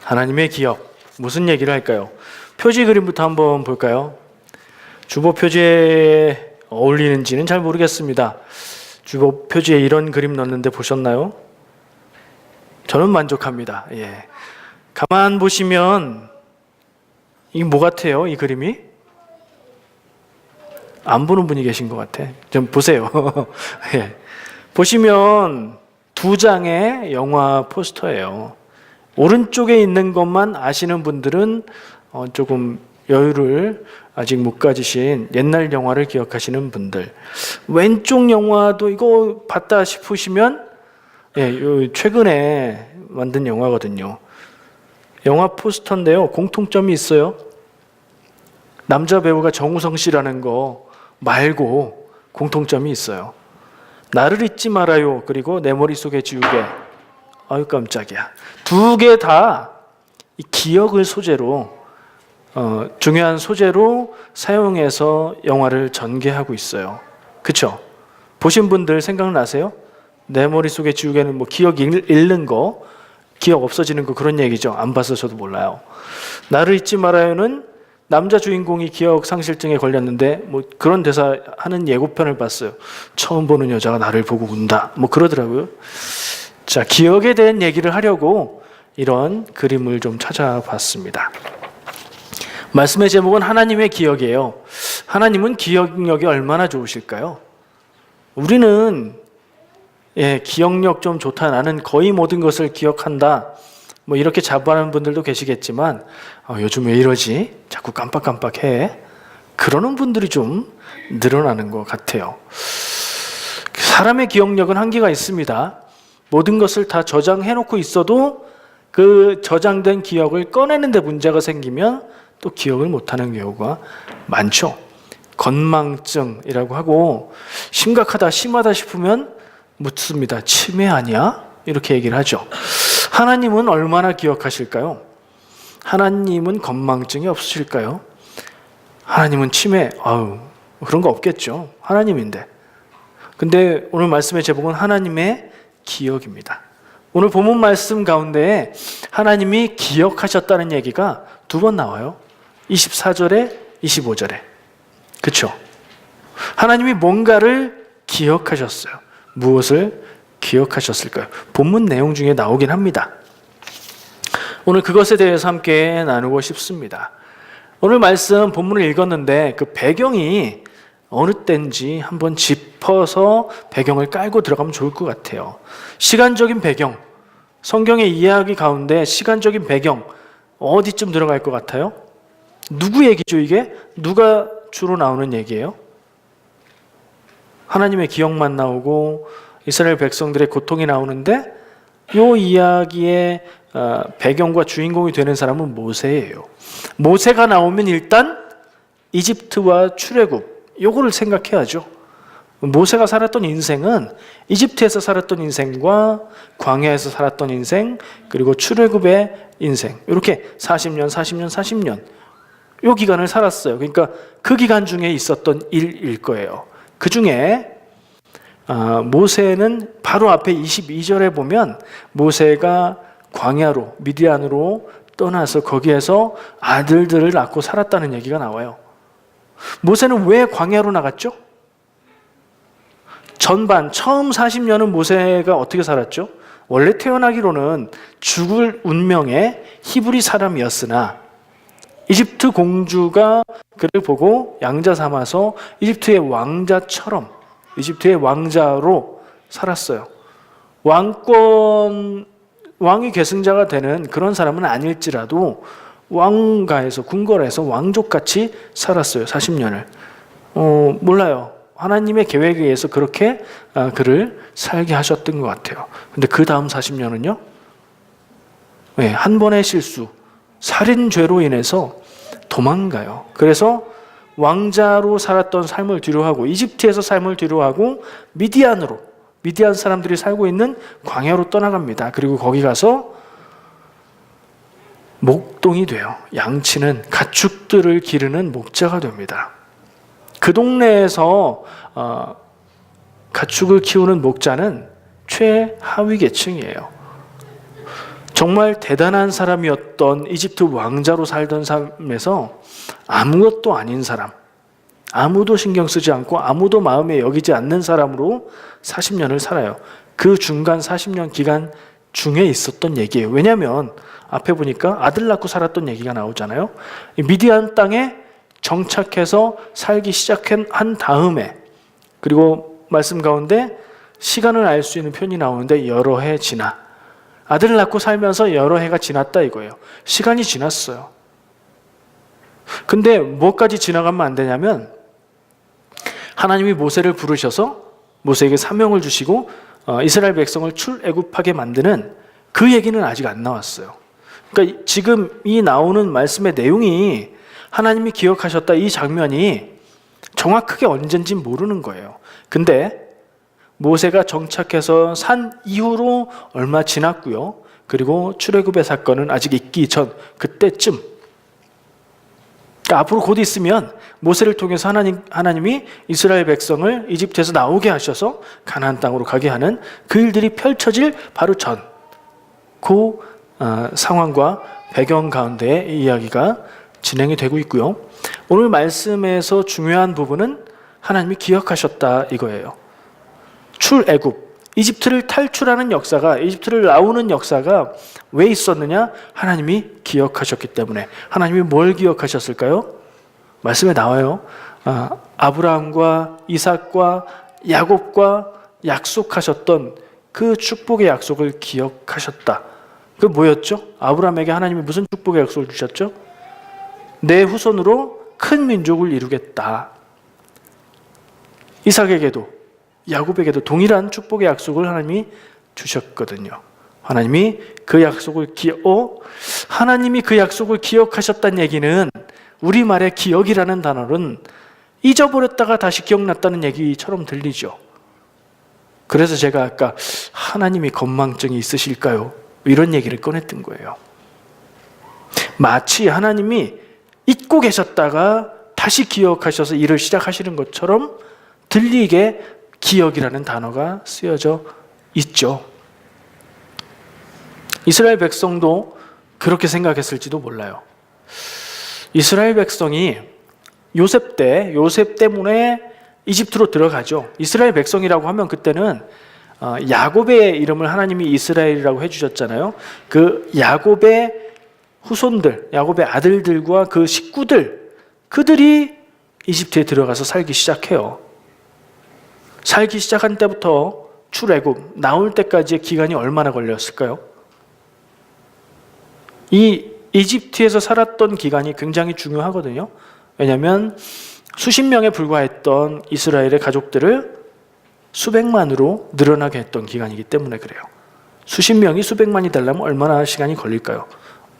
하나님의 기억, 무슨 얘기를 할까요? 표지 그림부터 한번 볼까요? 주보 표지에 어울리는지는 잘 모르겠습니다. 주보 표지에 이런 그림 넣었는데 보셨나요? 저는 만족합니다. 가만 보시면 이게 뭐 같아요? 이 그림이? 안 보는 분이 계신 것 같아. 좀 보세요. 보시면 두 장의 영화 포스터예요. 오른쪽에 있는 것만 아시는 분들은 조금 여유를 아직 못 가지신 옛날 영화를 기억하시는 분들, 왼쪽 영화도 이거 봤다 싶으시면 최근에 만든 영화거든요. 영화 포스터인데요, 공통점이 있어요. 남자 배우가 정우성 씨라는 거 말고 공통점이 있어요. 나를 잊지 말아요, 그리고 내 머릿속에 지우개. 아유 깜짝이야. 두 개 다 기억을 소재로 중요한 소재로 사용해서 영화를 전개하고 있어요. 그쵸? 보신 분들 생각나세요? 내 머릿속에 지우개는 뭐 기억 잃는 거, 기억 없어지는 거, 그런 얘기죠. 안 봐서 저도 몰라요. 나를 잊지 말아요는 남자 주인공이 기억 상실증에 걸렸는데 뭐 그런 대사 하는 예고편을 봤어요. 처음 보는 여자가 나를 보고 운다, 뭐 그러더라고요. 자, 기억에 대한 얘기를 하려고 이런 그림을 좀 찾아봤습니다. 말씀의 제목은 하나님의 기억이에요. 하나님은 기억력이 얼마나 좋으실까요? 우리는 기억력 좀 좋다, 나는 거의 모든 것을 기억한다, 뭐 이렇게 자부하는 분들도 계시겠지만 요즘 왜 이러지? 자꾸 깜빡깜빡해. 그러는 분들이 좀 늘어나는 것 같아요. 사람의 기억력은 한계가 있습니다. 모든 것을 다 저장해놓고 있어도 그 저장된 기억을 꺼내는 데 문제가 생기면 또 기억을 못하는 경우가 많죠. 건망증이라고 하고, 심각하다, 심하다 싶으면 묻습니다. 치매 아니야? 이렇게 얘기를 하죠. 하나님은 얼마나 기억하실까요? 하나님은 건망증이 없으실까요? 하나님은 치매, 그런 거 없겠죠. 하나님인데. 근데 오늘 말씀의 제목은 하나님의 기억입니다. 오늘 본문 말씀 가운데 하나님이 기억하셨다는 얘기가 두 번 나와요. 24절에 25절에. 그렇죠? 하나님이 뭔가를 기억하셨어요. 무엇을 기억하셨을까요? 본문 내용 중에 나오긴 합니다. 오늘 그것에 대해서 함께 나누고 싶습니다. 오늘 말씀 본문을 읽었는데 그 배경이 어느 때인지 한번 짚어서 배경을 깔고 들어가면 좋을 것 같아요. 시간적인 배경, 성경의 이야기 가운데 시간적인 배경 어디쯤 들어갈 것 같아요? 누구 얘기죠 이게? 누가 주로 나오는 얘기예요? 하나님의 기억만 나오고 이스라엘 백성들의 고통이 나오는데 이 이야기의 배경과 주인공이 되는 사람은 모세예요. 모세가 나오면 일단 이집트와 출애굽, 요거를 생각해야죠. 모세가 살았던 인생은 이집트에서 살았던 인생과 광야에서 살았던 인생, 그리고 출애굽의 인생, 이렇게 40년 요 기간을 살았어요. 그러니까 그 기간 중에 있었던 일일 거예요. 그 중에 모세는 바로 앞에 22절에 보면 모세가 광야로, 미디안으로 떠나서 거기에서 아들들을 낳고 살았다는 얘기가 나와요. 모세는 왜 광야로 나갔죠? 전반 처음 40년은 모세가 어떻게 살았죠? 원래 태어나기로는 죽을 운명의 히브리 사람이었으나 이집트 공주가 그를 보고 양자 삼아서 이집트의 왕자처럼, 이집트의 왕자로 살았어요. 왕이 계승자가 되는 그런 사람은 아닐지라도 왕가에서, 궁궐에서 왕족같이 살았어요. 40년을. 몰라요. 하나님의 계획에 의해서 그렇게 그를 살게 하셨던 것 같아요. 근데 그 다음 40년은요? 한 번의 실수, 살인죄로 인해서 도망가요. 그래서 왕자로 살았던 삶을 뒤로하고 이집트에서 삶을 뒤로하고 미디안 사람들이 살고 있는 광야로 떠나갑니다. 그리고 거기 가서 목동이 돼요. 양치는 가축들을 기르는 목자가 됩니다. 그 동네에서 가축을 키우는 목자는 최하위 계층이에요. 정말 대단한 사람이었던 이집트 왕자로 살던 삶에서 아무것도 아닌 사람, 아무도 신경 쓰지 않고 아무도 마음에 여기지 않는 사람으로 40년을 살아요. 그 중간 40년 기간 중에 있었던 얘기예요. 왜냐하면 앞에 보니까 아들 낳고 살았던 얘기가 나오잖아요. 미디안 땅에 정착해서 살기 시작한 다음에, 그리고 말씀 가운데 시간을 알 수 있는 표현이 나오는데 여러 해 지나, 아들을 낳고 살면서 여러 해가 지났다 이거예요. 시간이 지났어요. 근데 뭐까지 지나가면 안 되냐면 하나님이 모세를 부르셔서 모세에게 사명을 주시고 이스라엘 백성을 출애굽하게 만드는 그 얘기는 아직 안 나왔어요. 그러니까 지금 이 나오는 말씀의 내용이 하나님이 기억하셨다 이 장면이 정확하게 언젠지 모르는 거예요. 근데 모세가 정착해서 산 이후로 얼마 지났고요. 그리고 출애굽의 사건은 아직 있기 전 그때쯤, 그러니까 앞으로 곧 있으면 모세를 통해서 하나님이 이스라엘 백성을 이집트에서 나오게 하셔서 가나안 땅으로 가게 하는 그 일들이 펼쳐질 바로 전 그 상황과 배경 가운데 이 이야기가 진행이 되고 있고요. 오늘 말씀에서 중요한 부분은 하나님이 기억하셨다 이거예요. 출애굽, 이집트를 탈출하는 역사가, 이집트를 나오는 역사가 왜 있었느냐? 하나님이 기억하셨기 때문에. 하나님이 뭘 기억하셨을까요? 말씀에 나와요. 아브라함과 이삭과 야곱과 약속하셨던 그 축복의 약속을 기억하셨다. 그 뭐였죠? 아브라함에게 하나님이 무슨 축복의 약속을 주셨죠? 내 후손으로 큰 민족을 이루겠다. 이삭에게도 야곱에게도 동일한 축복의 약속을 하나님이 주셨거든요. 하나님이 그 약속을 하나님이 그 약속을 기억하셨다는 얘기는 우리말의 기억이라는 단어는 잊어버렸다가 다시 기억났다는 얘기처럼 들리죠. 그래서 제가 아까 하나님이 건망증이 있으실까요? 이런 얘기를 꺼냈던 거예요. 마치 하나님이 잊고 계셨다가 다시 기억하셔서 일을 시작하시는 것처럼 들리게 기억이라는 단어가 쓰여져 있죠. 이스라엘 백성도 그렇게 생각했을지도 몰라요. 이스라엘 백성이 요셉 때문에 이집트로 들어가죠. 이스라엘 백성이라고 하면 그때는 야곱의 이름을 하나님이 이스라엘이라고 해주셨잖아요. 그 야곱의 후손들, 야곱의 아들들과 그 식구들, 그들이 이집트에 들어가서 살기 시작해요. 살기 시작한 때부터 출애굽, 나올 때까지의 기간이 얼마나 걸렸을까요? 이 이집트에서 살았던 기간이 굉장히 중요하거든요. 왜냐하면 수십 명에 불과했던 이스라엘의 가족들을 수백만으로 늘어나게 했던 기간이기 때문에 그래요. 수십 명이 수백만이 되려면 얼마나 시간이 걸릴까요?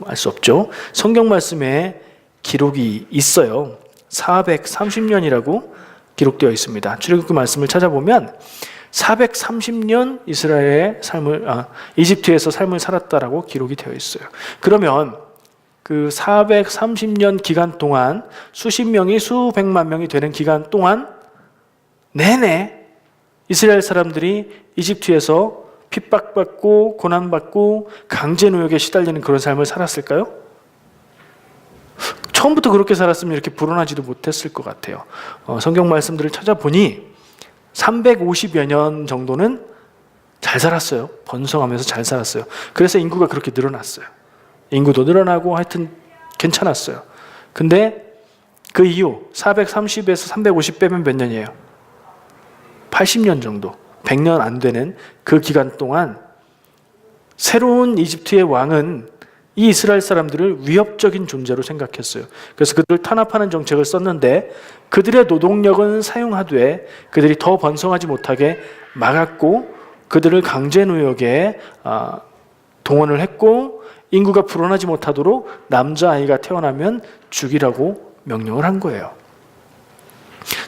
알 수 없죠. 성경 말씀에 기록이 있어요. 430년이라고 기록되어 있습니다. 출애굽기 말씀을 찾아보면 430년 이집트에서 삶을 살았다라고 기록이 되어 있어요. 그러면 그 430년 기간 동안 수십 명이 수백만 명이 되는 기간 동안 내내 이스라엘 사람들이 이집트에서 핍박받고 고난받고 강제노역에 시달리는 그런 삶을 살았을까요? 처음부터 그렇게 살았으면 이렇게 불온하지도 못했을 것 같아요. 성경 말씀들을 찾아보니 350여 년 정도는 잘 살았어요. 번성하면서 잘 살았어요. 그래서 인구가 그렇게 늘어났어요. 인구도 늘어나고 하여튼 괜찮았어요. 근데 그 이후 430에서 350 빼면 몇 년이에요? 80년 정도, 100년 안 되는 그 기간 동안 새로운 이집트의 왕은 이 이스라엘 사람들을 위협적인 존재로 생각했어요. 그래서 그들을 탄압하는 정책을 썼는데 그들의 노동력은 사용하되 그들이 더 번성하지 못하게 막았고 그들을 강제노역에 동원을 했고 인구가 불어나지 못하도록 남자아이가 태어나면 죽이라고 명령을 한 거예요.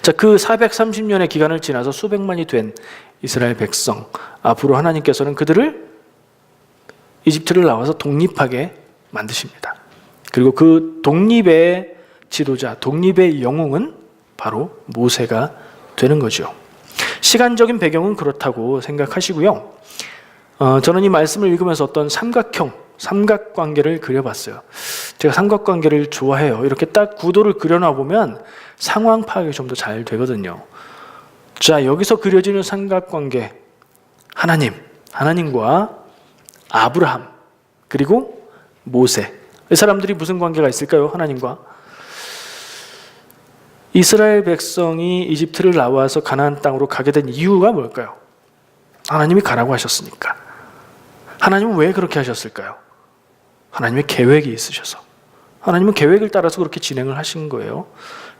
자, 그 430년의 기간을 지나서 수백만이 된 이스라엘 백성, 앞으로 하나님께서는 그들을 이집트를 나와서 독립하게 만드십니다. 그리고 그 독립의 지도자, 독립의 영웅은 바로 모세가 되는 거죠. 시간적인 배경은 그렇다고 생각하시고요. 저는 이 말씀을 읽으면서 어떤 삼각형, 삼각관계를 그려봤어요. 제가 삼각관계를 좋아해요. 이렇게 딱 구도를 그려놔보면 상황 파악이 좀 더 잘 되거든요. 자, 여기서 그려지는 삼각관계, 하나님과 아브라함, 그리고 모세. 이 사람들이 무슨 관계가 있을까요? 하나님과. 이스라엘 백성이 이집트를 나와서 가나안 땅으로 가게 된 이유가 뭘까요? 하나님이 가라고 하셨으니까. 하나님은 왜 그렇게 하셨을까요? 하나님의 계획이 있으셔서. 하나님은 계획을 따라서 그렇게 진행을 하신 거예요.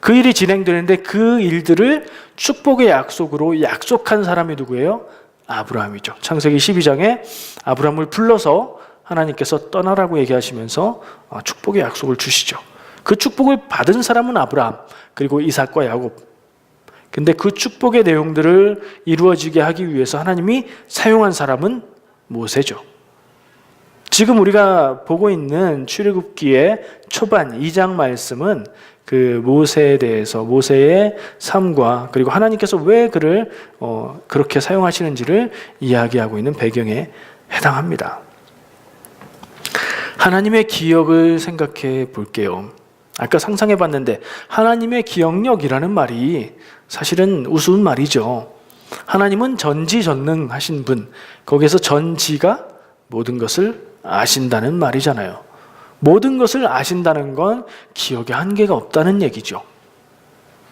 그 일이 진행되는데 그 일들을 축복의 약속으로 약속한 사람이 누구예요? 아브라함이죠. 창세기 12장에 아브라함을 불러서 하나님께서 떠나라고 얘기하시면서 축복의 약속을 주시죠. 그 축복을 받은 사람은 아브라함, 그리고 이삭과 야곱. 근데 그 축복의 내용들을 이루어지게 하기 위해서 하나님이 사용한 사람은 모세죠. 지금 우리가 보고 있는 출애굽기의 초반 2장 말씀은 그 모세에 대해서, 모세의 삶과 그리고 하나님께서 왜 그를 그렇게 사용하시는지를 이야기하고 있는 배경에 해당합니다. 하나님의 기억을 생각해 볼게요. 아까 상상해 봤는데 하나님의 기억력이라는 말이 사실은 우스운 말이죠. 하나님은 전지전능하신 분, 거기에서 전지가 모든 것을 아신다는 말이잖아요. 모든 것을 아신다는 건 기억에 한계가 없다는 얘기죠.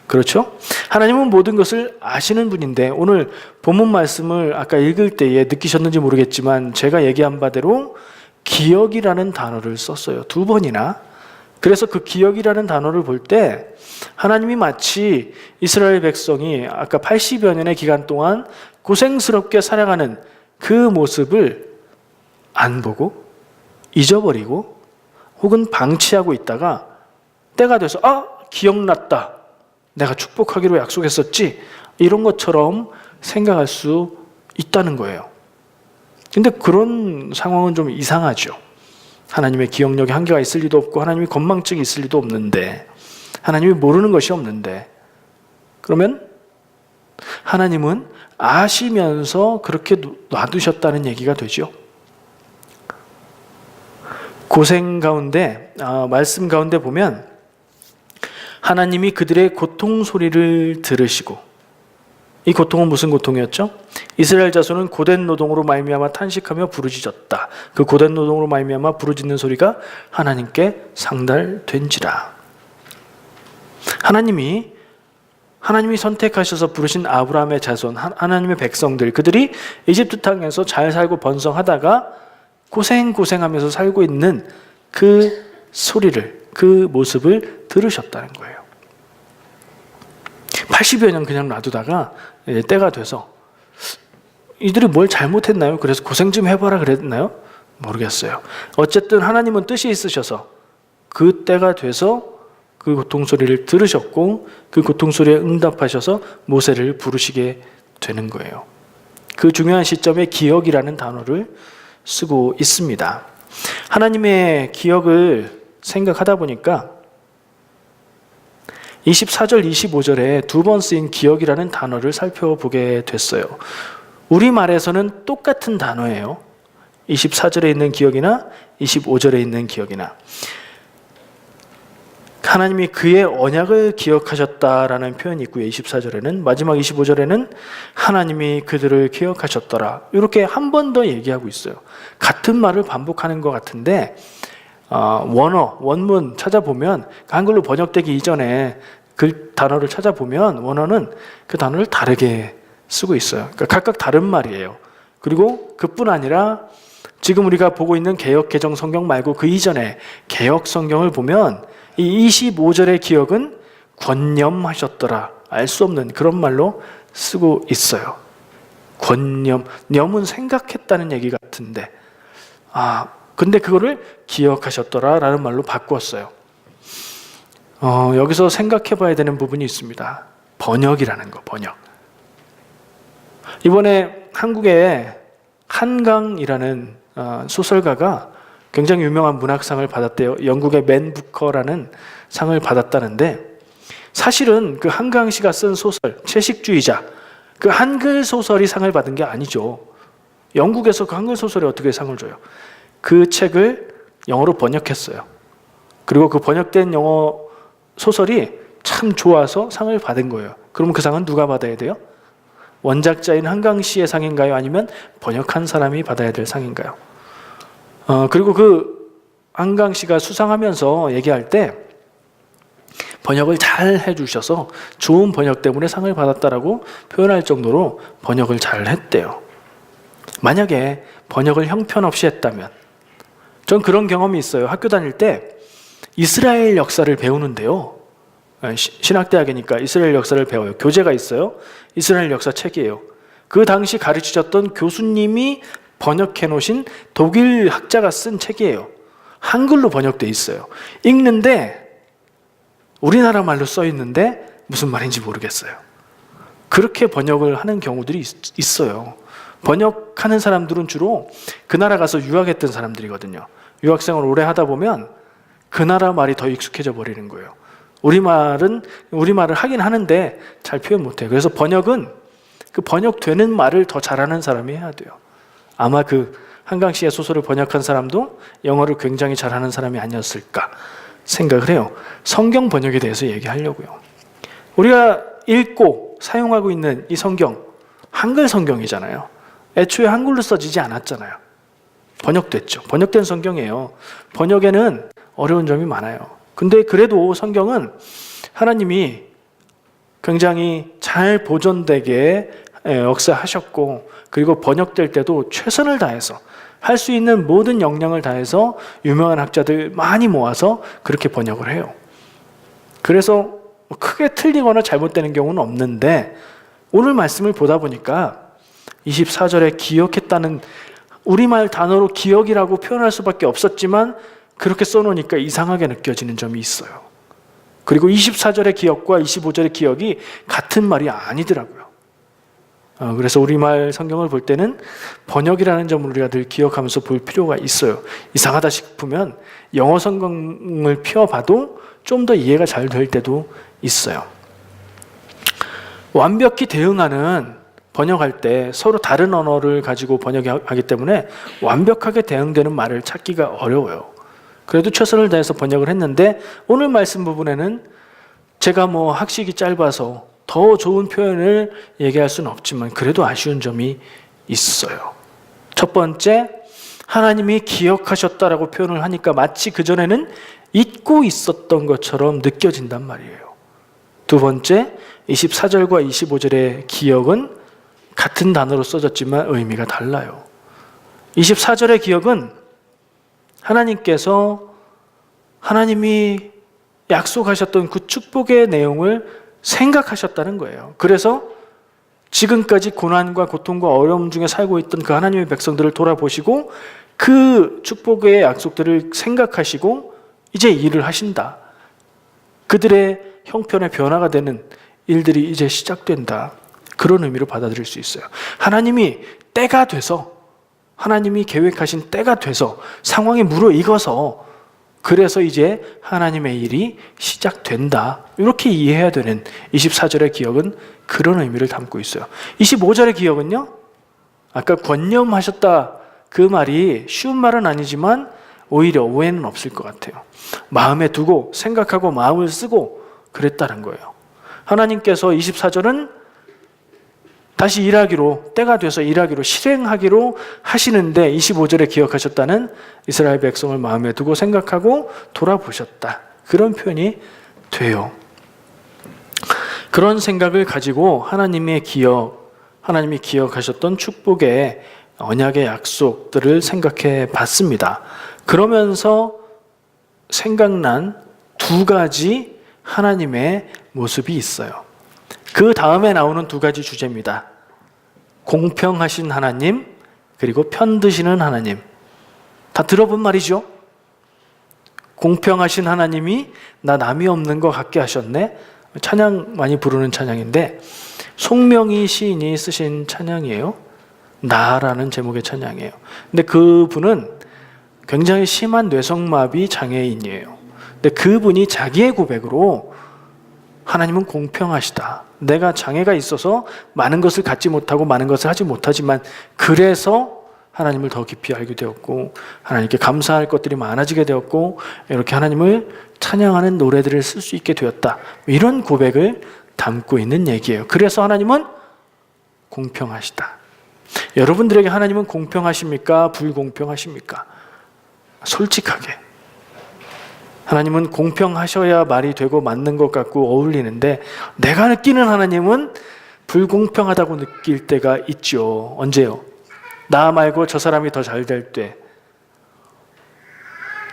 그렇죠? 하나님은 모든 것을 아시는 분인데 오늘 본문 말씀을 아까 읽을 때에 느끼셨는지 모르겠지만 제가 얘기한 바대로 기억이라는 단어를 썼어요. 2번이나. 그래서 그 기억이라는 단어를 볼 때 하나님이 마치 이스라엘 백성이 아까 80여 년의 기간 동안 고생스럽게 살아가는 그 모습을 안 보고 잊어버리고 혹은 방치하고 있다가 때가 돼서 기억났다. 내가 축복하기로 약속했었지. 이런 것처럼 생각할 수 있다는 거예요. 근데 그런 상황은 좀 이상하죠. 하나님의 기억력에 한계가 있을 리도 없고 하나님이 건망증이 있을 리도 없는데 하나님이 모르는 것이 없는데 그러면 하나님은 아시면서 그렇게 놔두셨다는 얘기가 되죠. 고생 가운데 말씀 가운데 보면 하나님이 그들의 고통 소리를 들으시고 이 고통은 무슨 고통이었죠? 이스라엘 자손은 고된 노동으로 말미암아 탄식하며 부르짖었다. 그 고된 노동으로 말미암아 부르짖는 소리가 하나님께 상달된지라. 하나님이 선택하셔서 부르신 아브라함의 자손, 하나님의 백성들, 그들이 이집트 땅에서 잘 살고 번성하다가 고생하면서 살고 있는 그 소리를, 그 모습을 들으셨다는 거예요. 80여 년 그냥 놔두다가 때가 돼서 이들이 뭘 잘못했나요? 그래서 고생 좀 해봐라 그랬나요? 모르겠어요. 어쨌든 하나님은 뜻이 있으셔서 그 때가 돼서 그 고통소리를 들으셨고 그 고통소리에 응답하셔서 모세를 부르시게 되는 거예요. 그 중요한 시점에 기억이라는 단어를 쓰고 있습니다. 하나님의 기억을 생각하다 보니까 24절, 25절에 2번 쓰인 기억이라는 단어를 살펴보게 됐어요. 우리말에서는 똑같은 단어예요. 24절에 있는 기억이나 25절에 있는 기억이나. 하나님이 그의 언약을 기억하셨다라는 표현이 있고요. 24절에는. 마지막 25절에는 하나님이 그들을 기억하셨더라. 이렇게 한 번 더 얘기하고 있어요. 같은 말을 반복하는 것 같은데 원문 찾아보면 한글로 번역되기 이전에 그 단어를 찾아보면 원어는 그 단어를 다르게 쓰고 있어요. 그러니까 각각 다른 말이에요. 그리고 그뿐 아니라 지금 우리가 보고 있는 개역 개정 성경 말고 그 이전에 개역 성경을 보면 이 25절의 기억은 권념하셨더라. 알 수 없는 그런 말로 쓰고 있어요. 념은 생각했다는 얘기 같은데 근데 그거를 기억하셨더라라는 말로 바꿨어요. 여기서 생각해 봐야 되는 부분이 있습니다. 번역이라는 거, 번역. 이번에 한국의 한강이라는 소설가가 굉장히 유명한 문학상을 받았대요. 영국의 맨 부커라는 상을 받았다는데 사실은 그 한강 씨가 쓴 소설, 채식주의자, 그 한글 소설이 상을 받은 게 아니죠. 영국에서 그 한글 소설이 어떻게 상을 줘요? 그 책을 영어로 번역했어요. 그리고 그 번역된 영어 소설이 참 좋아서 상을 받은 거예요. 그럼 그 상은 누가 받아야 돼요? 원작자인 한강씨의 상인가요? 아니면 번역한 사람이 받아야 될 상인가요? 그리고 그 한강씨가 수상하면서 얘기할 때 번역을 잘 해주셔서 좋은 번역 때문에 상을 받았다라고 표현할 정도로 번역을 잘 했대요. 만약에 번역을 형편없이 했다면, 전 그런 경험이 있어요. 학교 다닐 때 이스라엘 역사를 배우는데요. 신학대학이니까 이스라엘 역사를 배워요. 교재가 있어요. 이스라엘 역사 책이에요. 그 당시 가르치셨던 교수님이 번역해 놓으신 독일 학자가 쓴 책이에요. 한글로 번역돼 있어요. 읽는데 우리나라 말로 써 있는데 무슨 말인지 모르겠어요. 그렇게 번역을 하는 경우들이 있어요. 번역하는 사람들은 주로 그 나라 가서 유학했던 사람들이거든요. 유학생을 오래 하다 보면 그 나라 말이 더 익숙해져 버리는 거예요. 우리말을 하긴 하는데 잘 표현 못해요. 그래서 번역은 그 번역되는 말을 더 잘하는 사람이 해야 돼요. 아마 그 한강씨의 소설을 번역한 사람도 영어를 굉장히 잘하는 사람이 아니었을까 생각을 해요. 성경 번역에 대해서 얘기하려고요. 우리가 읽고 사용하고 있는 이 성경, 한글 성경이잖아요. 애초에 한글로 써지지 않았잖아요. 번역됐죠. 번역된 성경이에요. 번역에는 어려운 점이 많아요. 근데 그래도 성경은 하나님이 굉장히 잘 보존되게 역사하셨고, 그리고 번역될 때도 최선을 다해서 할 수 있는 모든 역량을 다해서 유명한 학자들 많이 모아서 그렇게 번역을 해요. 그래서 크게 틀리거나 잘못되는 경우는 없는데, 오늘 말씀을 보다 보니까 24절에 기억했다는 우리말 단어로 기억이라고 표현할 수밖에 없었지만 그렇게 써놓으니까 이상하게 느껴지는 점이 있어요. 그리고 24절의 기억과 25절의 기억이 같은 말이 아니더라고요. 그래서 우리말 성경을 볼 때는 번역이라는 점을 우리가 늘 기억하면서 볼 필요가 있어요. 이상하다 싶으면 영어 성경을 펴봐도 좀 더 이해가 잘 될 때도 있어요. 완벽히 대응하는 번역할 때 서로 다른 언어를 가지고 번역하기 때문에 완벽하게 대응되는 말을 찾기가 어려워요. 그래도 최선을 다해서 번역을 했는데, 오늘 말씀 부분에는 제가 학식이 짧아서 더 좋은 표현을 얘기할 수는 없지만 그래도 아쉬운 점이 있어요. 첫 번째, 하나님이 기억하셨다라고 표현을 하니까 마치 그전에는 잊고 있었던 것처럼 느껴진단 말이에요. 두 번째, 24절과 25절의 기억은 같은 단어로 써졌지만 의미가 달라요. 24절의 기억은 하나님이 약속하셨던 그 축복의 내용을 생각하셨다는 거예요. 그래서 지금까지 고난과 고통과 어려움 중에 살고 있던 그 하나님의 백성들을 돌아보시고 그 축복의 약속들을 생각하시고 이제 일을 하신다. 그들의 형편의 변화가 되는 일들이 이제 시작된다. 그런 의미로 받아들일 수 있어요. 하나님이 때가 돼서, 하나님이 계획하신 때가 돼서 상황이 무르익어서 그래서 이제 하나님의 일이 시작된다. 이렇게 이해해야 되는 24절의 기억은 그런 의미를 담고 있어요. 25절의 기억은요, 아까 권념하셨다 그 말이 쉬운 말은 아니지만 오히려 오해는 없을 것 같아요. 마음에 두고 생각하고 마음을 쓰고 그랬다는 거예요. 하나님께서 24절은 다시 일하기로, 때가 돼서 일하기로, 실행하기로 하시는데 25절에 기억하셨다는 이스라엘 백성을 마음에 두고 생각하고 돌아보셨다. 그런 표현이 돼요. 그런 생각을 가지고 하나님이 기억하셨던 축복의 언약의 약속들을 생각해 봤습니다. 그러면서 생각난 두 가지 하나님의 모습이 있어요. 그 다음에 나오는 두 가지 주제입니다. 공평하신 하나님, 그리고 편드시는 하나님. 다 들어본 말이죠? 공평하신 하나님이 나 남이 없는 것 같게 하셨네. 찬양 많이 부르는 찬양인데 송명희 시인이 쓰신 찬양이에요. 나라는 제목의 찬양이에요. 근데 그분은 굉장히 심한 뇌성마비 장애인이에요. 근데 그분이 자기의 고백으로 하나님은 공평하시다. 내가 장애가 있어서 많은 것을 갖지 못하고 많은 것을 하지 못하지만 그래서 하나님을 더 깊이 알게 되었고 하나님께 감사할 것들이 많아지게 되었고 이렇게 하나님을 찬양하는 노래들을 쓸 수 있게 되었다. 이런 고백을 담고 있는 얘기예요. 그래서 하나님은 공평하시다. 여러분들에게 하나님은 공평하십니까? 불공평하십니까? 솔직하게. 하나님은 공평하셔야 말이 되고 맞는 것 같고 어울리는데 내가 느끼는 하나님은 불공평하다고 느낄 때가 있죠. 언제요? 나 말고 저 사람이 더 잘 될 때.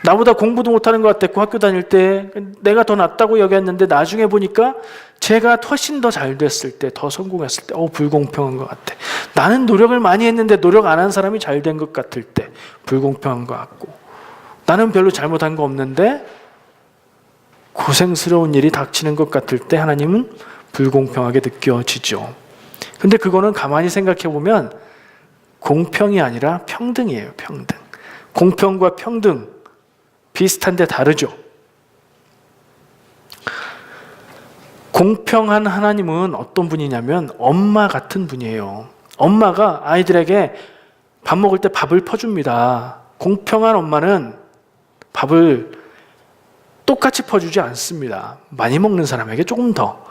나보다 공부도 못하는 것 같았고 학교 다닐 때 내가 더 낫다고 여겼는데 나중에 보니까 제가 훨씬 더 잘 됐을 때, 더 성공했을 때 불공평한 것 같아. 나는 노력을 많이 했는데 노력 안 한 사람이 잘 된 것 같을 때 불공평한 것 같고 나는 별로 잘못한 거 없는데 고생스러운 일이 닥치는 것 같을 때 하나님은 불공평하게 느껴지죠. 근데 그거는 가만히 생각해 보면 공평이 아니라 평등이에요. 평등. 공평과 평등 비슷한데 다르죠. 공평한 하나님은 어떤 분이냐면 엄마 같은 분이에요. 엄마가 아이들에게 밥 먹을 때 밥을 퍼줍니다. 공평한 엄마는 밥을 똑같이 퍼주지 않습니다. 많이 먹는 사람에게 조금 더,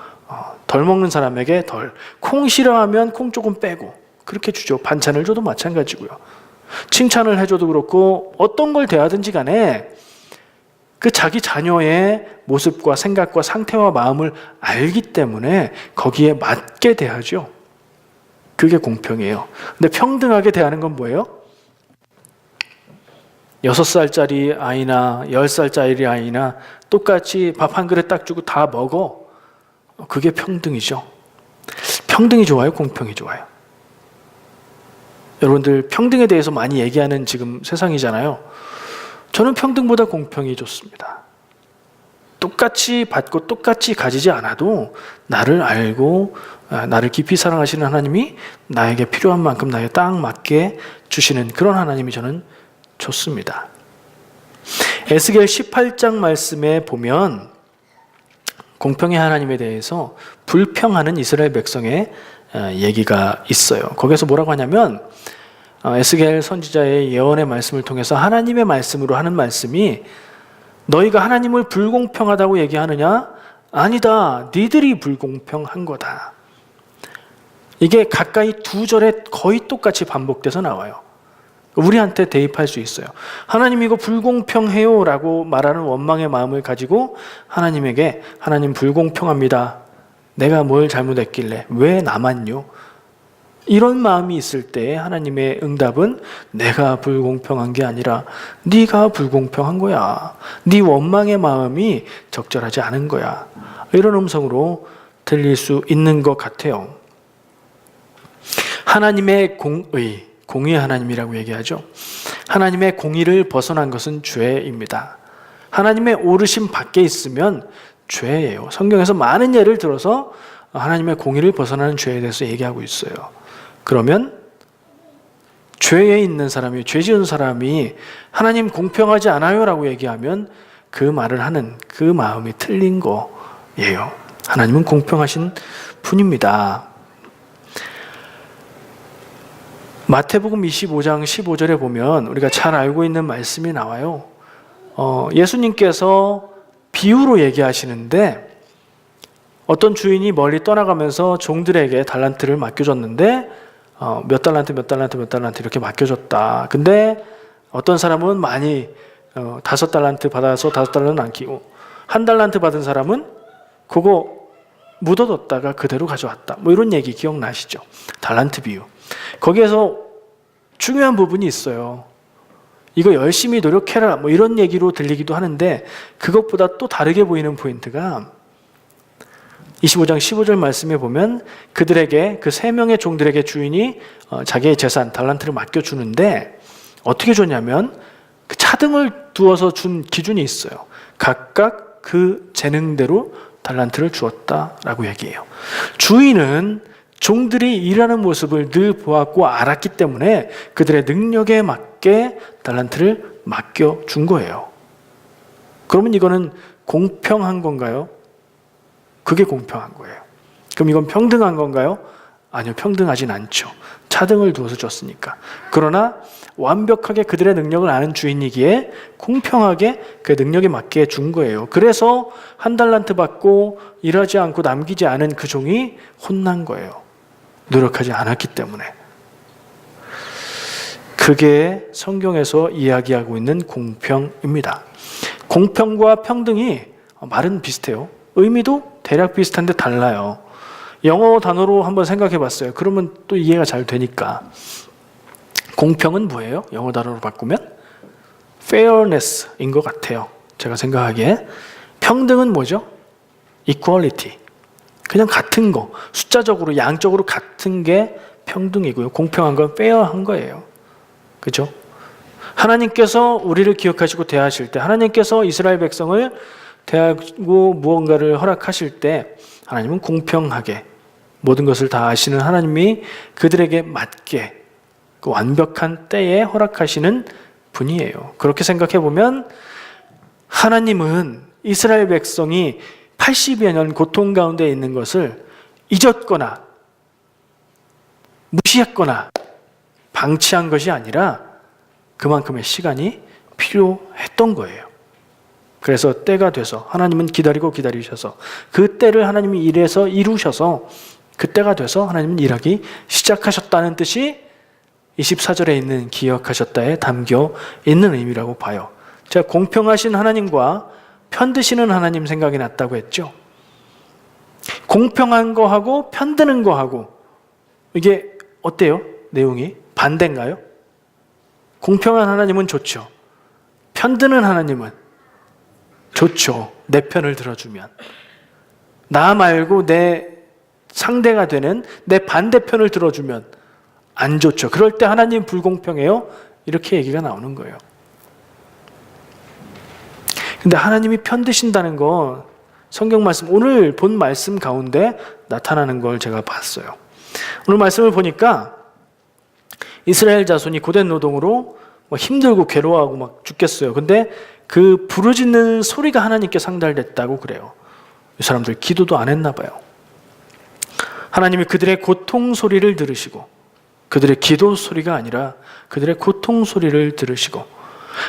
덜 먹는 사람에게 덜. 콩 싫어하면 콩 조금 빼고 그렇게 주죠. 반찬을 줘도 마찬가지고요. 칭찬을 해줘도 그렇고 어떤 걸 대하든지 간에 그 자기 자녀의 모습과 생각과 상태와 마음을 알기 때문에 거기에 맞게 대하죠. 그게 공평이에요. 근데 평등하게 대하는 건 뭐예요? 6살짜리 아이나 10살짜리 아이나 똑같이 밥 한 그릇 딱 주고 다 먹어. 그게 평등이죠. 평등이 좋아요? 공평이 좋아요? 여러분들 평등에 대해서 많이 얘기하는 지금 세상이잖아요. 저는 평등보다 공평이 좋습니다. 똑같이 받고 똑같이 가지지 않아도 나를 알고 나를 깊이 사랑하시는 하나님이 나에게 필요한 만큼 나에게 딱 맞게 주시는 그런 하나님이 저는 좋습니다. 에스겔 18장 말씀에 보면 공평의 하나님에 대해서 불평하는 이스라엘 백성의 얘기가 있어요. 거기서 뭐라고 하냐면 에스겔 선지자의 예언의 말씀을 통해서 하나님의 말씀으로 하는 말씀이 너희가 하나님을 불공평하다고 얘기하느냐? 아니다. 니들이 불공평한 거다. 이게 가까이 2절에 거의 똑같이 반복돼서 나와요. 우리한테 대입할 수 있어요. 하나님 이거 불공평해요 라고 말하는 원망의 마음을 가지고 하나님에게 하나님 불공평합니다. 내가 뭘 잘못했길래 왜 나만요? 이런 마음이 있을 때 하나님의 응답은 내가 불공평한 게 아니라 네가 불공평한 거야. 네 원망의 마음이 적절하지 않은 거야. 이런 음성으로 들릴 수 있는 것 같아요. 하나님의 공의 하나님이라고 얘기하죠. 하나님의 공의를 벗어난 것은 죄입니다. 하나님의 오르심 밖에 있으면 죄예요. 성경에서 많은 예를 들어서 하나님의 공의를 벗어나는 죄에 대해서 얘기하고 있어요. 그러면 죄에 있는 사람이, 죄 지은 사람이 하나님 공평하지 않아요 라고 얘기하면 그 말을 하는 그 마음이 틀린 거예요. 하나님은 공평하신 분입니다. 마태복음 25장 15절에 보면 우리가 잘 알고 있는 말씀이 나와요. 예수님께서 비유로 얘기하시는데 어떤 주인이 멀리 떠나가면서 종들에게 달란트를 맡겨줬는데 몇 달란트 이렇게 맡겨줬다. 근데 어떤 사람은 많이 5달란트 받아서 5달란트 남기고 1달란트 받은 사람은 그거 묻어뒀다가 그대로 가져왔다. 뭐 이런 얘기 기억나시죠? 달란트 비유. 거기에서 중요한 부분이 있어요. 이거 열심히 노력해라. 뭐 이런 얘기로 들리기도 하는데 그것보다 또 다르게 보이는 포인트가 25장 15절 말씀에 보면 그들에게 그 3명의 종들에게 주인이 자기의 재산 달란트를 맡겨주는데 어떻게 줬냐면 그 차등을 두어서 준 기준이 있어요. 각각 그 재능대로 달란트를 주었다라고 얘기해요. 주인은 종들이 일하는 모습을 늘 보았고 알았기 때문에 그들의 능력에 맞게 달란트를 맡겨준 거예요. 그러면 이거는 공평한 건가요? 그게 공평한 거예요. 그럼 이건 평등한 건가요? 아니요, 평등하진 않죠. 차등을 두어서 줬으니까. 그러나 완벽하게 그들의 능력을 아는 주인이기에 공평하게 그 능력에 맞게 준 거예요. 그래서 1달란트 받고 일하지 않고 남기지 않은 그 종이 혼난 거예요. 노력하지 않았기 때문에. 그게 성경에서 이야기하고 있는 공평입니다. 공평과 평등이 말은 비슷해요. 의미도 대략 비슷한데 달라요. 영어 단어로 한번 생각해 봤어요. 그러면 또 이해가 잘 되니까. 공평은 뭐예요? 영어 단어로 바꾸면 fairness인 것 같아요. 제가 생각하기에. 평등은 뭐죠? equality. 그냥 같은 거. 숫자적으로 양적으로 같은 게 평등이고요. 공평한 건 fair한 거예요. 그죠? 하나님께서 우리를 기억하시고 대하실 때, 하나님께서 이스라엘 백성을 대하고 무언가를 허락하실 때 하나님은 공평하게 모든 것을 다 아시는 하나님이 그들에게 맞게 그 완벽한 때에 허락하시는 분이에요. 그렇게 생각해 보면 하나님은 이스라엘 백성이 80여 년 고통 가운데 있는 것을 잊었거나 무시했거나 방치한 것이 아니라 그만큼의 시간이 필요했던 거예요. 그래서 때가 돼서 하나님은 기다리셔서 그 때를 하나님이 일해서 이루셔서 그 때가 돼서 하나님은 일하기 시작하셨다는 뜻이 24절에 있는 기억하셨다에 담겨 있는 의미라고 봐요. 제가 공평하신 하나님과 편드시는 하나님 생각이 났다고 했죠. 공평한 거하고 편드는 거하고 이게 어때요? 내용이 반대인가요? 공평한 하나님은 좋죠. 편드는 하나님은 좋죠. 내 편을 들어주면. 나 말고 내 상대가 되는 내 반대편을 들어주면 안 좋죠. 그럴 때 하나님 불공평해요? 이렇게 얘기가 나오는 거예요. 근데 하나님이 편드신다는 건 성경 말씀, 오늘 본 말씀 가운데 나타나는 걸 제가 봤어요. 오늘 말씀을 보니까 이스라엘 자손이 고된 노동으로 힘들고 괴로워하고 막 죽겠어요. 근데 그 부르짖는 소리가 하나님께 상달됐다고 그래요. 이 사람들 기도도 안 했나 봐요. 하나님이 그들의 고통 소리를 들으시고 그들의 기도 소리가 아니라 그들의 고통 소리를 들으시고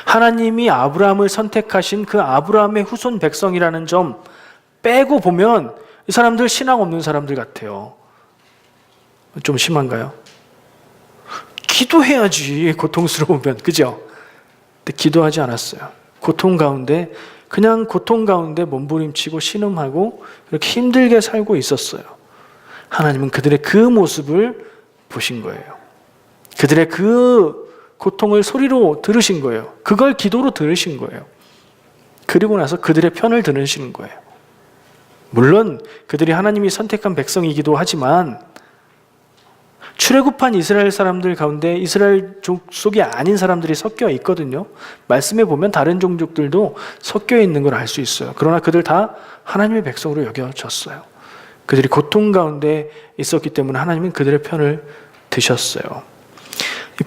하나님이 아브라함을 선택하신 그 아브라함의 후손 백성이라는 점 빼고 보면 이 사람들 신앙 없는 사람들 같아요. 좀 심한가요? 기도해야지, 고통스러우면. 그죠? 근데 기도하지 않았어요. 고통 가운데, 그냥 고통 가운데 몸부림치고 신음하고 그렇게 힘들게 살고 있었어요. 하나님은 그들의 그 모습을 보신 거예요. 그들의 그 고통을 소리로 들으신 거예요. 그걸 기도로 들으신 거예요. 그리고 나서 그들의 편을 들으시는 거예요. 물론 그들이 하나님이 선택한 백성이기도 하지만 출애굽한 이스라엘 사람들 가운데 이스라엘 족속이 아닌 사람들이 섞여 있거든요. 말씀에 보면 다른 종족들도 섞여 있는 걸 알 수 있어요. 그러나 그들 다 하나님의 백성으로 여겨졌어요. 그들이 고통 가운데 있었기 때문에 하나님은 그들의 편을 드셨어요.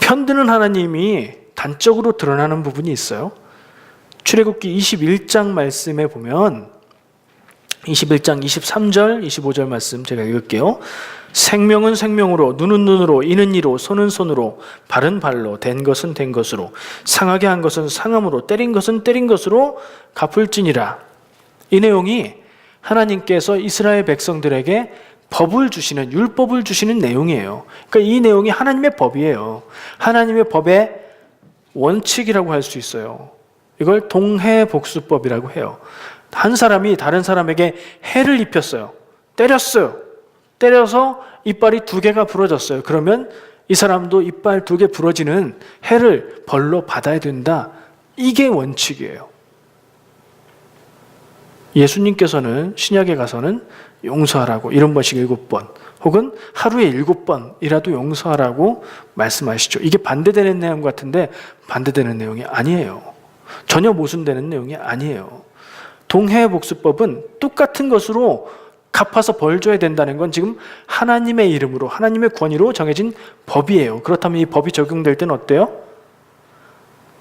편드는 하나님이 단적으로 드러나는 부분이 있어요. 출애굽기 21장 말씀에 보면 21장 23절, 25절 말씀 제가 읽을게요. 생명은 생명으로, 눈은 눈으로, 이는 이로, 손은 손으로, 발은 발로, 된 것은 된 것으로, 상하게 한 것은 상함으로, 때린 것은 때린 것으로 갚을지니라. 이 내용이 하나님께서 이스라엘 백성들에게 법을 주시는, 율법을 주시는 내용이에요. 그러니까 이 내용이 하나님의 법이에요. 하나님의 법의 원칙이라고 할 수 있어요. 이걸 동해복수법이라고 해요. 한 사람이 다른 사람에게 해를 입혔어요. 때렸어요. 때려서 이빨이 2개가 부러졌어요. 그러면 이 사람도 이빨 2개 부러지는 해를 벌로 받아야 된다. 이게 원칙이에요. 예수님께서는 신약에 가서는 용서하라고 70번씩 7번 혹은 하루에 7번이라도 용서하라고 말씀하시죠. 이게 반대되는 내용 같은데 반대되는 내용이 아니에요. 전혀 모순되는 내용이 아니에요. 동해복수법은 똑같은 것으로 갚아서 벌 줘야 된다는 건 지금 하나님의 이름으로 하나님의 권위로 정해진 법이에요. 그렇다면 이 법이 적용될 때는 어때요?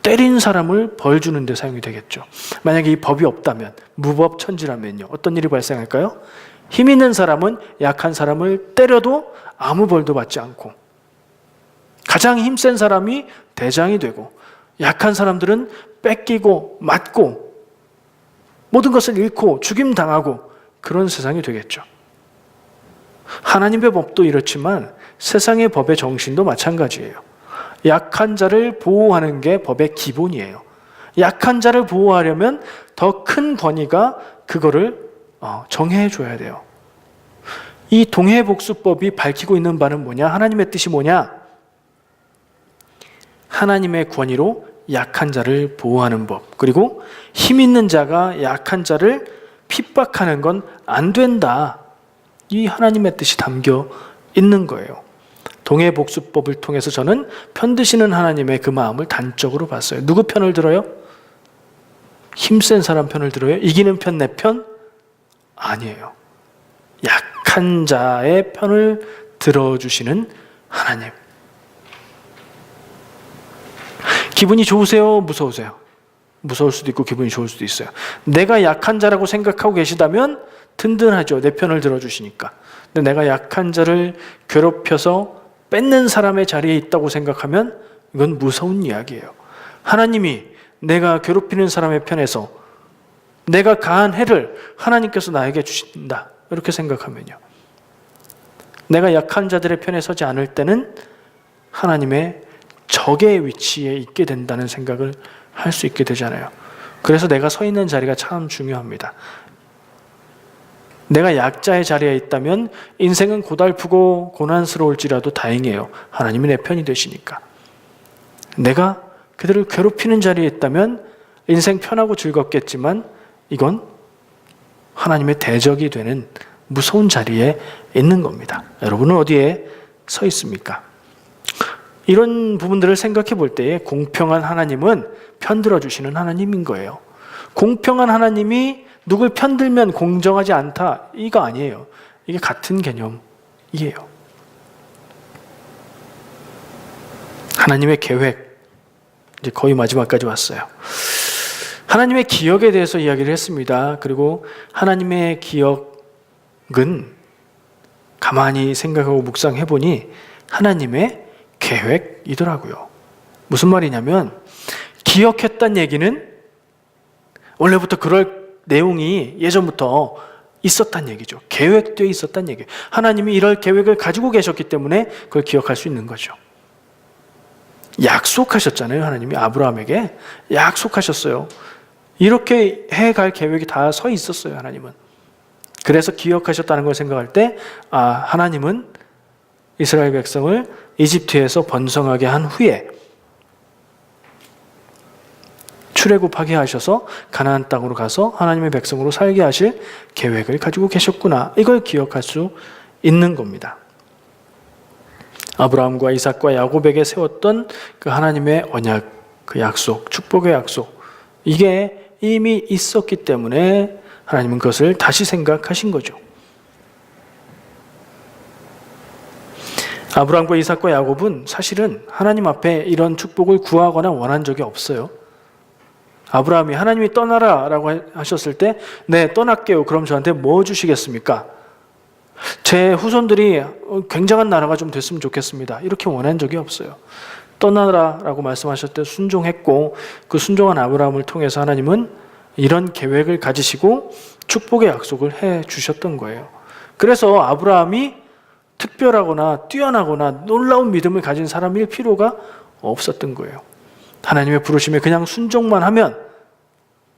때린 사람을 벌 주는 데 사용이 되겠죠. 만약에 이 법이 없다면 무법천지라면요. 어떤 일이 발생할까요? 힘 있는 사람은 약한 사람을 때려도 아무 벌도 받지 않고, 가장 힘센 사람이 대장이 되고, 약한 사람들은 뺏기고 맞고 모든 것을 잃고 죽임당하고 그런 세상이 되겠죠. 하나님의 법도 이렇지만 세상의 법의 정신도 마찬가지예요. 약한 자를 보호하는 게 법의 기본이에요. 약한 자를 보호하려면 더 큰 권위가 그거를 정해 줘야 돼요. 이 동해복수법이 밝히고 있는 바는 뭐냐? 하나님의 뜻이 뭐냐? 하나님의 권위로 약한 자를 보호하는 법, 그리고 힘 있는 자가 약한 자를 핍박하는 건 안 된다. 이 하나님의 뜻이 담겨 있는 거예요. 동해복수법을 통해서 저는 편드시는 하나님의 그 마음을 단적으로 봤어요. 누구 편을 들어요? 힘센 사람 편을 들어요? 이기는 편, 내 편? 아니에요. 약한 자의 편을 들어주시는 하나님. 기분이 좋으세요? 무서우세요? 무서울 수도 있고 기분이 좋을 수도 있어요. 내가 약한 자라고 생각하고 계시다면 든든하죠. 내 편을 들어주시니까. 근데 내가 약한 자를 괴롭혀서 뺏는 사람의 자리에 있다고 생각하면 이건 무서운 이야기예요. 하나님이 내가 괴롭히는 사람의 편에서 내가 가한 해를 하나님께서 나에게 주신다, 이렇게 생각하면요, 내가 약한 자들의 편에 서지 않을 때는 하나님의 적의 위치에 있게 된다는 생각을 할 수 있게 되잖아요. 그래서 내가 서 있는 자리가 참 중요합니다. 내가 약자의 자리에 있다면 인생은 고달프고 고난스러울지라도 다행이에요. 하나님이 내 편이 되시니까. 내가 그들을 괴롭히는 자리에 있다면 인생 편하고 즐겁겠지만 이건 하나님의 대적이 되는 무서운 자리에 있는 겁니다. 여러분은 어디에 서 있습니까? 이런 부분들을 생각해 볼 때에 공평한 하나님은 편들어 주시는 하나님인 거예요. 공평한 하나님이 누굴 편들면 공정하지 않다, 이거 아니에요. 이게 같은 개념이에요. 하나님의 계획, 이제 거의 마지막까지 왔어요. 하나님의 기억에 대해서 이야기를 했습니다. 그리고 하나님의 기억은 가만히 생각하고 묵상해 보니 하나님의 계획이더라고요. 무슨 말이냐면, 기억했단 얘기는 원래부터 그럴 내용이 예전부터 있었단 얘기죠. 계획되어 있었단 얘기예요. 하나님이 이럴 계획을 가지고 계셨기 때문에 그걸 기억할 수 있는 거죠. 약속하셨잖아요. 하나님이 아브라함에게 약속하셨어요. 이렇게 해갈 계획이 다 서 있었어요. 하나님은. 그래서 기억하셨다는 걸 생각할 때, 하나님은 이스라엘 백성을 이집트에서 번성하게 한 후에 출애굽하게 하셔서 가나안 땅으로 가서 하나님의 백성으로 살게 하실 계획을 가지고 계셨구나, 이걸 기억할 수 있는 겁니다. 아브라함과 이삭과 야곱에게 세웠던 그 하나님의 언약, 그 약속, 축복의 약속, 이게 이미 있었기 때문에 하나님은 그것을 다시 생각하신 거죠. 아브라함과 이삭과 야곱은 사실은 하나님 앞에 이런 축복을 구하거나 원한 적이 없어요. 아브라함이 하나님이 떠나라 라고 하셨을 때, 네, 떠날게요. 그럼 저한테 뭐 주시겠습니까? 제 후손들이 굉장한 나라가 좀 됐으면 좋겠습니다. 이렇게 원한 적이 없어요. 떠나라 라고 말씀하셨을 때 순종했고, 그 순종한 아브라함을 통해서 하나님은 이런 계획을 가지시고 축복의 약속을 해 주셨던 거예요. 그래서 아브라함이 특별하거나 뛰어나거나 놀라운 믿음을 가진 사람일 필요가 없었던 거예요. 하나님의 부르심에 그냥 순종만 하면,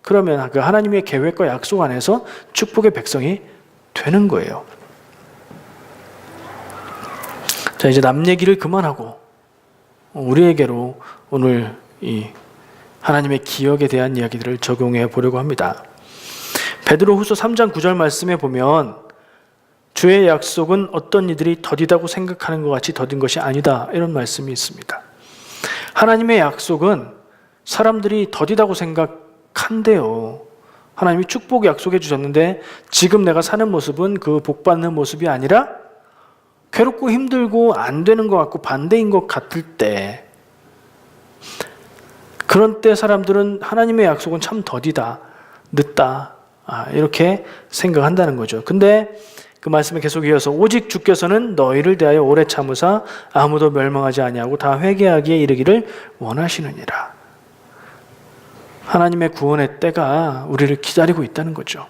그러면 그 하나님의 계획과 약속 안에서 축복의 백성이 되는 거예요. 자, 이제 남 얘기를 그만하고 우리에게로 오늘 이 하나님의 기억에 대한 이야기들을 적용해 보려고 합니다. 베드로후서 3장 9절 말씀에 보면, 주의 약속은 어떤 이들이 더디다고 생각하는 것 같이 더딘 것이 아니다, 이런 말씀이 있습니다. 하나님의 약속은 사람들이 더디다고 생각한대요. 하나님이 축복 약속해 주셨는데 지금 내가 사는 모습은 그 복 받는 모습이 아니라 괴롭고 힘들고 안 되는 것 같고 반대인 것 같을 때, 그런 때 사람들은 하나님의 약속은 참 더디다, 늦다, 이렇게 생각한다는 거죠. 근데 그 말씀에 계속 이어서 오직 주께서는 너희를 대하여 오래 참으사 아무도 멸망하지 아니하고 다 회개하기에 이르기를 원하시느니라. 하나님의 구원의 때가 우리를 기다리고 있다는 거죠.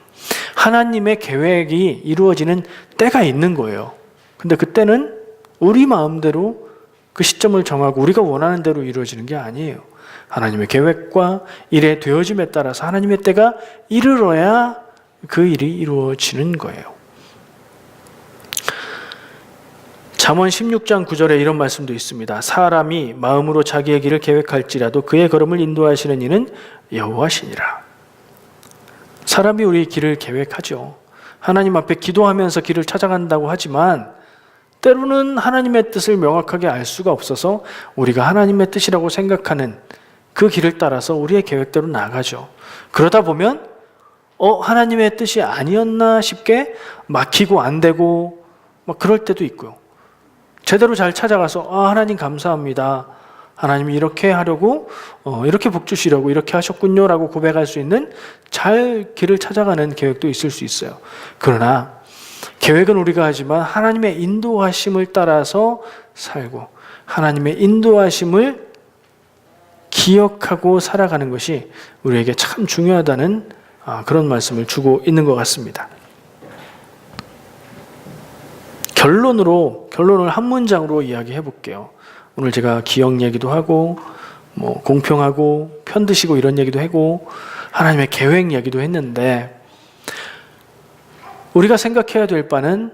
하나님의 계획이 이루어지는 때가 있는 거예요. 근데 그때는 우리 마음대로 그 시점을 정하고 우리가 원하는 대로 이루어지는 게 아니에요. 하나님의 계획과 일의 되어짐에 따라서 하나님의 때가 이르러야 그 일이 이루어지는 거예요. 잠언 16장 9절에 이런 말씀도 있습니다. 사람이 마음으로 자기의 길을 계획할지라도 그의 걸음을 인도하시는 이는 여호와시니라. 사람이 우리 길을 계획하죠. 하나님 앞에 기도하면서 길을 찾아간다고 하지만 때로는 하나님의 뜻을 명확하게 알 수가 없어서 우리가 하나님의 뜻이라고 생각하는 그 길을 따라서 우리의 계획대로 나가죠. 그러다 보면 하나님의 뜻이 아니었나 싶게 막히고 안 되고 막 그럴 때도 있고요. 제대로 잘 찾아가서 하나님 감사합니다. 하나님이 이렇게 하려고 이렇게 복 주시려고 이렇게 하셨군요 라고 고백할 수 있는 잘 길을 찾아가는 계획도 있을 수 있어요. 그러나 계획은 우리가 하지만 하나님의 인도하심을 따라서 살고 하나님의 인도하심을 기억하고 살아가는 것이 우리에게 참 중요하다는 그런 말씀을 주고 있는 것 같습니다. 결론을 한 문장으로 이야기해 볼게요. 오늘 제가 기억 얘기도 하고 공평하고 편드시고 이런 얘기도 하고 하나님의 계획 얘기도 했는데 우리가 생각해야 될 바는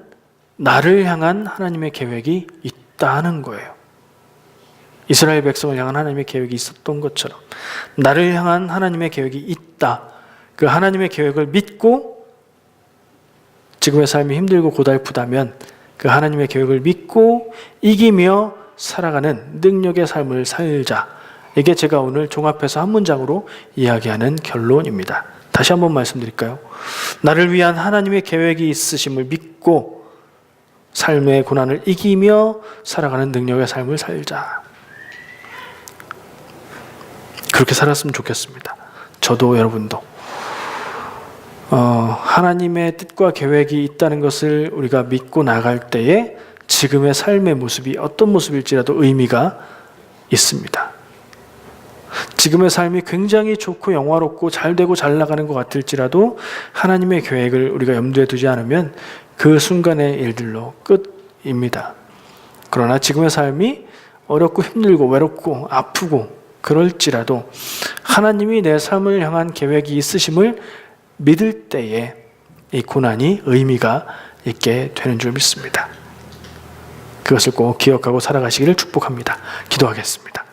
나를 향한 하나님의 계획이 있다는 거예요. 이스라엘 백성을 향한 하나님의 계획이 있었던 것처럼 나를 향한 하나님의 계획이 있다. 그 하나님의 계획을 믿고 지금의 삶이 힘들고 고달프다면 그 하나님의 계획을 믿고 이기며 살아가는 능력의 삶을 살자. 이게 제가 오늘 종합해서 한 문장으로 이야기하는 결론입니다. 다시 한번 말씀드릴까요? 나를 위한 하나님의 계획이 있으심을 믿고 삶의 고난을 이기며 살아가는 능력의 삶을 살자. 그렇게 살았으면 좋겠습니다. 저도 여러분도 하나님의 뜻과 계획이 있다는 것을 우리가 믿고 나갈 때에 지금의 삶의 모습이 어떤 모습일지라도 의미가 있습니다. 지금의 삶이 굉장히 좋고 영화롭고 잘 되고 잘 나가는 것 같을지라도 하나님의 계획을 우리가 염두에 두지 않으면 그 순간의 일들로 끝입니다. 그러나 지금의 삶이 어렵고 힘들고 외롭고 아프고 그럴지라도 하나님이 내 삶을 향한 계획이 있으심을 믿을 때에 이 고난이 의미가 있게 되는 줄 믿습니다. 그것을 꼭 기억하고 살아가시기를 축복합니다. 기도하겠습니다.